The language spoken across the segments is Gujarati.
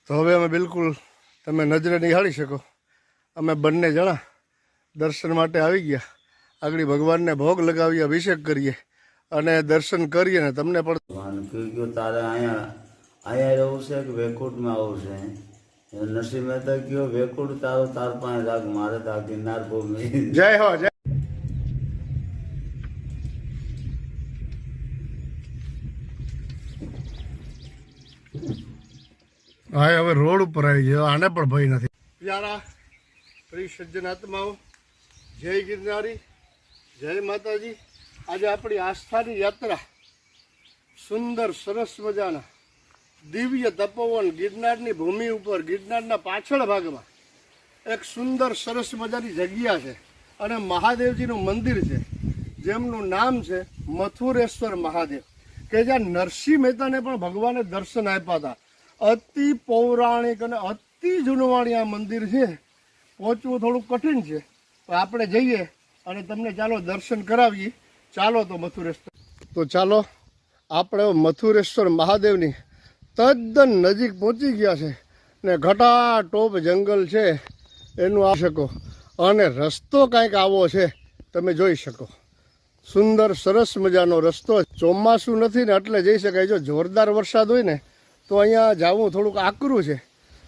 તો હવે અમે બિલકુલ તમે નજરે નિહાળી શકો અમે બંને જણા દર્શન માટે આવી ગયા. આગળ ભગવાનને ભોગ લગાવીએ, અભિષેક કરીએ અને દર્શન કરીએ ને તમને પણ ભગવાન કીધું તારે અહીંયા રહેવું છે કે વેકુટમાં આવવું છે. નરસિંહ મહેતા કયો વેકુટ તારો તાર પાસે રાખ, મારે તો આ ગિરનાર ભૂમિ. જય હો જય. હા હવે રોડ ઉપર આવી ગયો, આને પણ ભય નથી. પ્યારા પ્રિય સજ્જન આત્માઓ, જય ગિરનારી, જય માતાજી. આજે આપણી આસ્થાની યાત્રા સુંદર સરસ મજાના દિવ્ય તપોવન ગિરનારની ભૂમિ ઉપર, ગિરનારના પાછળ ભાગમાં એક સુંદર સરસ મજાની જગ્યા છે અને મહાદેવજીનું મંદિર છે જેમનું નામ છે મથુરેશ્વર મહાદેવ, કે જ્યાં નરસિંહ મહેતાને પણ ભગવાને દર્શન આપ્યા હતા. અતિ પૌરાણિક અને અતિ જૂનવાણી આ મંદિર છે. પહોંચવું થોડુંક કઠિન છે પણ આપણે જઈએ અને તમને ચાલો દર્શન કરાવીએ. ચાલો તો મથુરેશ્વર. તો ચાલો આપણે મથુરેશ્વર મહાદેવની તદ્દન નજીક પહોંચી ગયા છે ને ઘટાટોપ જંગલ છે એનું આ શકો અને રસ્તો કાંઈક આવો છે તમે જોઈ શકો. સુંદર સરસ મજાનો રસ્તો. ચોમાસું નથી ને એટલે જઈ શકાય. જો જોરદાર વરસાદ હોય ને તો અહીંયા જવું થોડુંક આકરું છે,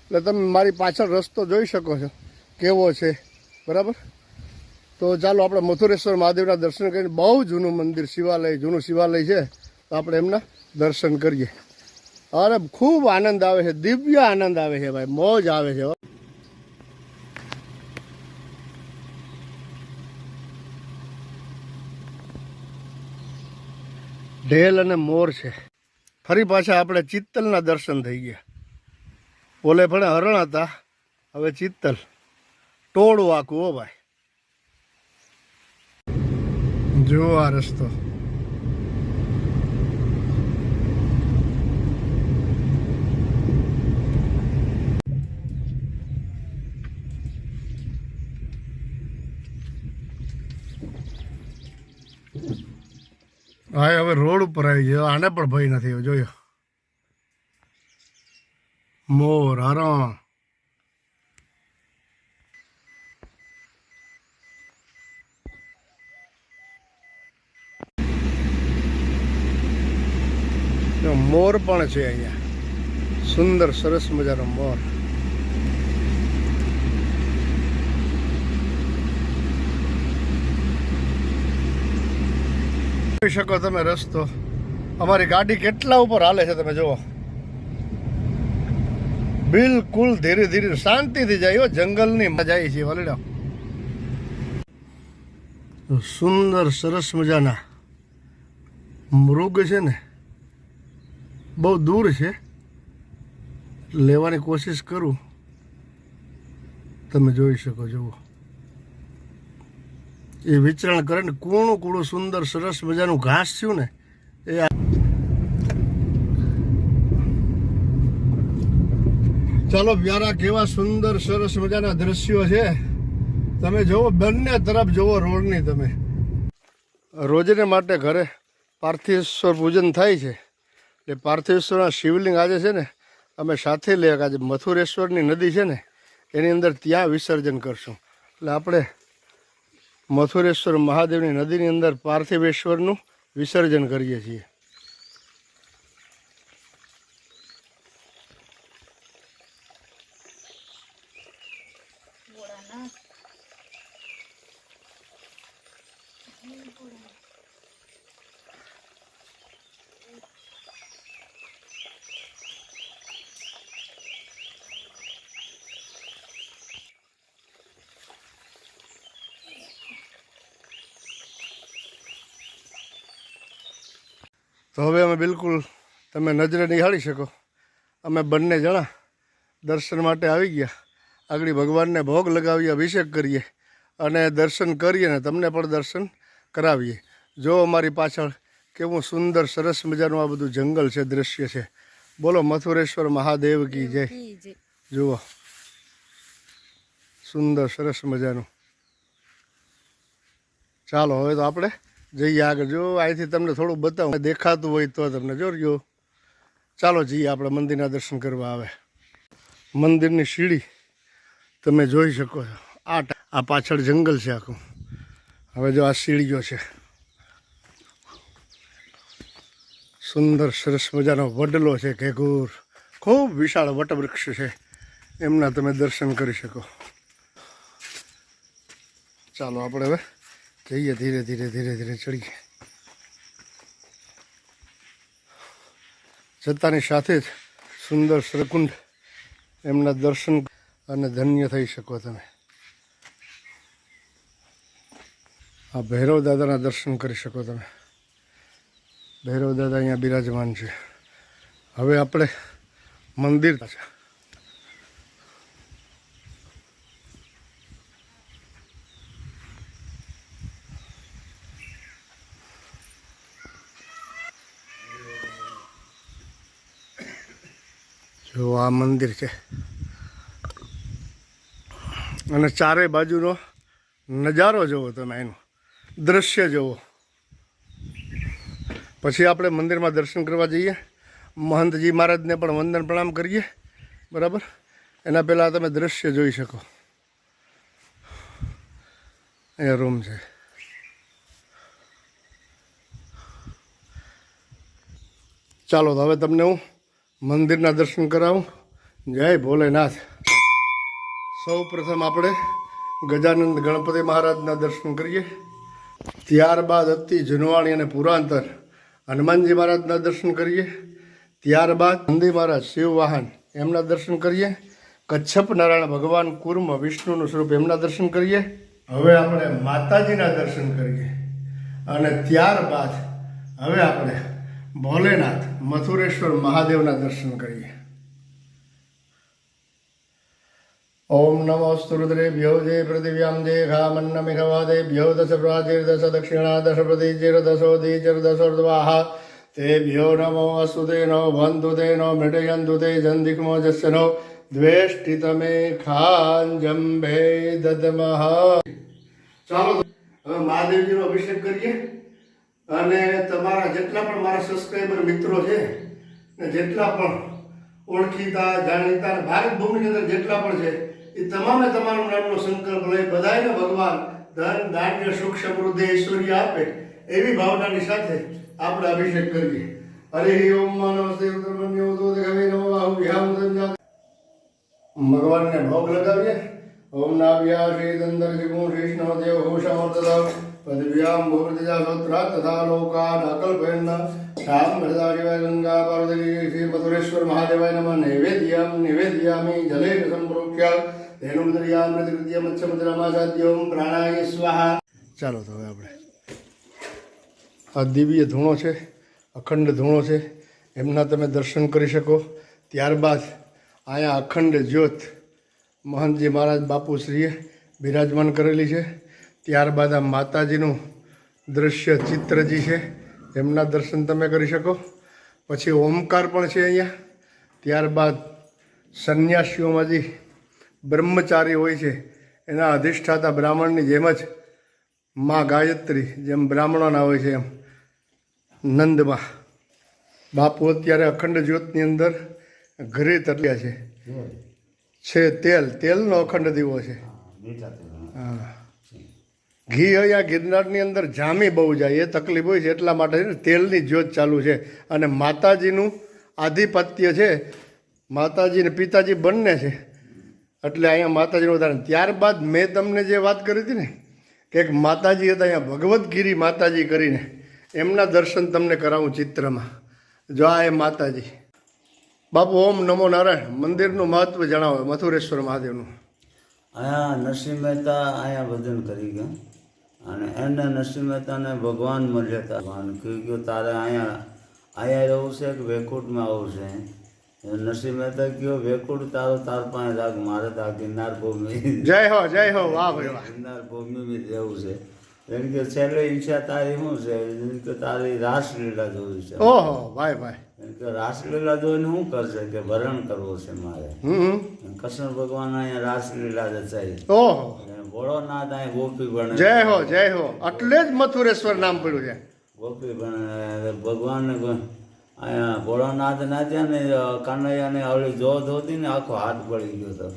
એટલે તમે મારી પાછળ રસ્તો જોઈ શકો છો કેવો છે. બરાબર. તો ચાલો આપણે મથુરેશ્વર મહાદેવના દર્શન કરીને, બહુ જૂનું મંદિર, શિવાલય, જૂનું શિવાલય છે, તો આપણે એમના દર્શન કરીએ. અરે ખૂબ આનંદ આવે છે, દિવ્ય આનંદ આવે છે ભાઈ, મોજ આવે છે. ઢેલ અને મોર છે. ફરી પાછા આપણે ચિત્તલના દર્શન થઈ ગયા. ઓલે પણ હરણ હતા, હવે ચિત્તલ. ટોળું આખું હો ભાઈ. જો આ રસ્તો. હા હવે રોડ ઉપર આવી ગયો, આને પણ ભય નથી. જોયો મોર, હરણ. મોર પણ છે અહીંયા, સુંદર સરસ મજાનો મોર. જોઈ શકો તમે રસ્તો. અમારી ગાડી કેટલા ઉપર હાલે છે તમે જુઓ. બિલકુલ ધીરે ધીરે શાંતિથી જાય. જંગલની મજા છે વલડા. સુંદર સરસ મજાના મૃગ છે ને, બહુ દૂર છે, લેવાની કોશિશ કરું. તમે જોઈ શકો. જુઓ એ વિચરણ કરે ને, કૂણું કૂણું સુંદર સરસ મજાનું ઘાસ થયું ને એ. ચાલો પ્યારા, કેવા સુંદર સરસ મજાના દ્રશ્યો છે. તમે જુઓ, બંને તરફ જુઓ રોડની. તમે રોજને માટે ઘરે પાર્થિવેશ્વર પૂજન થાય છે, એટલે પાર્થિવેશ્વરના શિવલિંગ આજે છે ને અમે સાથે લઈએ. આજે મથુરેશ્વરની નદી છે ને એની અંદર ત્યાં વિસર્જન કરશું. એટલે આપણે મથુરેશ્વર મહાદેવની નદીની અંદર પાર્થિવેશ્વરનું વિસર્જન કરીએ છીએ. તો હવે અમે બિલકુલ તમે નજરે નિહાળી શકો અમે બંને જણા દર્શન માટે આવી ગયા. આગળ ભગવાનને ભોગ લગાવીએ, અભિષેક કરીએ અને દર્શન કરીએ ને તમને પણ દર્શન કરાવીએ. જો અમારી પાછળ કેવું સુંદર સરસ મજાનું આ બધું જંગલ છે, દૃશ્ય છે. બોલો મથુરેશ્વર મહાદેવ કી જય. જુઓ સુંદર સરસ મજાનું. ચાલો હવે તો આપણે જઈએ આગળ. જો અહીંથી તમને થોડું બતાવું, દેખાતું હોય તો તમને જોજો. ચાલો જઈએ આપણે મંદિરના દર્શન કરવા આવે. મંદિરની સીડી તમે જોઈ શકો છો. આ પાછળ જંગલ છે આખું. હવે જો આ સીડીઓ છે, સુંદર સરસ મજાનો વડલો છે, ઘેઘૂર ખૂબ વિશાળ વટવૃક્ષ છે, એમના તમે દર્શન કરી શકો. ચાલો આપણે હવે જઈએ, ધીરે ધીરે ધીરે ધીરે ચડીએ. જતાની સાથે જ સુંદર સરકુંડ એમના દર્શન અને ધન્ય થઈ શકો તમે. આ ભૈરવ દાદાના દર્શન કરી શકો તમે. ભૈરવ દાદા અહીંયા બિરાજમાન છે. હવે આપણે મંદિર છે. જો આ મંદિર છે અને ચારે બાજુનો નજારો જોવો તમે, એનું દ્રશ્ય જોવો. પછી આપણે મંદિરમાં દર્શન કરવા જઈએ. મહંતજી મહારાજને પણ વંદન પ્રણામ કરીએ, બરાબર. એના પહેલાં તમે દ્રશ્ય જોઈ શકો. અહીંયા રૂમ છે. ચાલો તો હવે તમને હું મંદિરના દર્શન કરાવું. જય ભોલેનાથ. સૌ પ્રથમ આપણે ગજાનંદ ગણપતિ મહારાજના દર્શન કરીએ. ત્યારબાદ અતિ જુનવાણી અને પુરાંતર હનુમાનજી મહારાજના દર્શન કરીએ. ત્યારબાદ નંદી મહારાજ શિવ વાહન એમના દર્શન કરીએ. કચ્છપ નારાયણ ભગવાન કુર્મ વિષ્ણુનું સ્વરૂપ એમના દર્શન કરીએ. હવે આપણે માતાજીના દર્શન કરીએ અને ત્યારબાદ હવે આપણે ભોલેનાથ મથુરેશ્વર મહાદેવના દર્શન કરીએ. ઓમ નમો સ્તુરુદ્રેભ્યો જય પૃથિવ્યામ જય ઘામન્નમિઘવાદેભ્યો દશ પ્રાચીર્દશ દક્ષિણા દશ પ્રતિચિર્દશોદીચિર દશોર્ધવાહ તેભ્યો નમો અસુદેનો બંધુદેનો મૃડયંતુ તે જંધિકમો જસ્યનો દ્વેષ્ટિતમે ખાંજંભે દદમઃ. ચાલો હવે મહાદેવજીનો અભિષેક કરીએ અને તમારા જેટલા પણ મારા સબસ્ક્રાઈબર મિત્રો છે ને જેટલા પણ ઓળખીતા જાણીતા ભારત ભૂમિની અંદર જેટલા પણ છે એ તમામે તમારું નામનો સંકલ્પ લઈ બધાને ભગવાન ધન ધાન્ય સુખ સમૃદ્ધિ ઐશ્વર્ય આપે એવી ભાવનાની સાથે આપણે અભિષેક કરીએ. હરિ ઓમ નમસ્તે ઉત્તરમન્યો તો દેવે નમો બાહુ વિહામ સંજા. ભગવાનને ભોગ લગાવીએ. ઓમ નાભ્યા શ્રી દંદર જીગું કૃષ્ણ દેવ હોષામર્તદા પદવ્યામ ભૂમૃતિજા સોત્રા તથા લોકાન અકલ્પયન્ન શ્યામ ભરદા દેવાય ગંગા પાર્વતી શ્રી મથુરેશ્વર મહાદેવાય નમઃ. નિવેદયામિ જલેન સંપ્રોક્ષ્ય તેનું દરિયામૃતકૃત્ય મચ્છમુદ્રામાસાદ્યોમ પ્રાણાય સ્વાહા. ચાલો તો હવે આપણે આ દિવ્ય ધૂણો છે, અખંડ ધૂણો છે, એમના તમે દર્શન કરી શકો. ત્યારબાદ અહીંયા અખંડ જ્યોત મહંતજી મહારાજ બાપુશ્રીએ બિરાજમાન કરેલી છે. ત્યારબાદ આ માતાજીનું દૃશ્ય ચિત્રજી છે, એમના દર્શન તમે કરી શકો. પછી ઓમકાર પણ છે અહીંયા. ત્યારબાદ સંન્યાસીઓમાંથી બ્રહ્મચારી હોય છે એના અધિષ્ઠાતા બ્રાહ્મણની જેમ જ મા ગાયત્રી જેમ બ્રાહ્મણોના હોય છે એમ નંદમાં બાપુ અત્યારે અખંડ જ્યોતની અંદર ઘરે તર્યા છે તેલનો અખંડ દીવો છે. હા, ઘી અહીંયા ગિરનારની અંદર જામી બહુ જાય એ તકલીફ હોય છે, એટલા માટે તેલની જ્યોત ચાલુ છે. અને માતાજીનું આધિપત્ય છે, માતાજી ને પિતાજી બંને છે, એટલે અહીંયા માતાજીનું ઉદાહરણ. ત્યારબાદ મેં તમને જે વાત કરી હતી ને કે એક માતાજી હતા અહીંયા ભગવતગીરી માતાજી કરીને, એમના દર્શન તમને કરાવું ચિત્રમાં. જો આ એ માતાજી. બાપુ ઓમ નમો નારાયણ. મંદિરનું મહત્વ જણાવો મથુરેશ્વર મહાદેવનું. અહીંયા નરસિંહ મહેતા અહીંયા ભજન કરી ગયા અને એને નરસિંહ મહેતાને ભગવાન મળ્યા હતા. ભગવાન કહ્યું તારે અહીંયા રહેવું છે કે વેકુટમાં આવવું છે. નરસિંહ મહેતા કહ્યું વેકુટ તારો તાર પાસે રાખ, મારે તો આ ગિરનાર ભૂમિ. જય હો જય હો. વાહ ભાઈ વાહ. ગિરનાર ભૂમિ રહેવું છે. એમ કે છેલ્લે ઈચ્છા તારી શું છે? એમ કે તારી રાસલીલા જોવી છે. ઓહો ભાઈ ભાઈ. એમ કે રાસલીલા જોઈને શું કરશે? કે ભરણ કરવું છે મારે. કૃષ્ણ ભગવાન અહીંયા રાસલીલા રચાઈ. ઓહો. ભોળોનાથ અહીં ગોપી બને. જય હો જય હો. એટલે જ મથુરેશ્વર નામ પડ્યું છે. ગોપી બને ભગવાનને અહીંયા ભોળાનાથ નાચ્યા ને કાનૈયાને હળી જોત હતી ને આખો હાથ પડી ગયો હતો.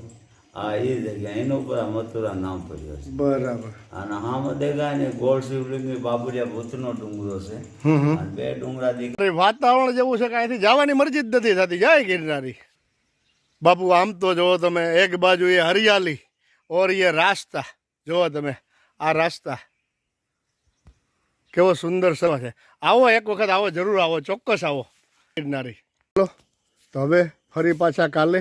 હા એ જગ્યા એના ઉપર આ મથુરા નામ પડ્યો છે. બરાબર. અને હામાં દેખાય ને ગોળ શિવલિંગ બાબુરિયા ભૂતનો ડુંગરો છે. અને બે ડુંગરા દેખાય. વાતાવરણ જેવું છે કે અહીંથી જવાની મરજી જ નથી થતી. જય ગિરનારી બાપુ. આમ તો જુઓ તમે, એક બાજુ એ હરિયાળી ઓર એ રાસ્તા જુઓ તમે. આ રાસ્તા કેવો સુંદર સવા છે. આવો એક વખત, આવો જરૂર આવો, ચોક્કસ આવો ગિરનારી. ચલો તો હવે ફરી પાછા કાલે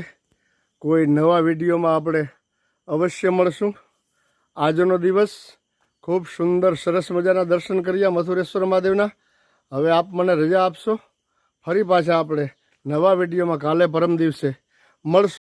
કોઈ નવા વિડીયોમાં આપણે અવશ્ય મળશું. આજનો દિવસ ખૂબ સુંદર સરસ મજાના દર્શન કર્યા મથુરેશ્વર મહાદેવના. હવે આપ મને રજા આપશો. ફરી પાછા આપણે નવા વિડીયોમાં કાલે પરમ દિવસે મળશું.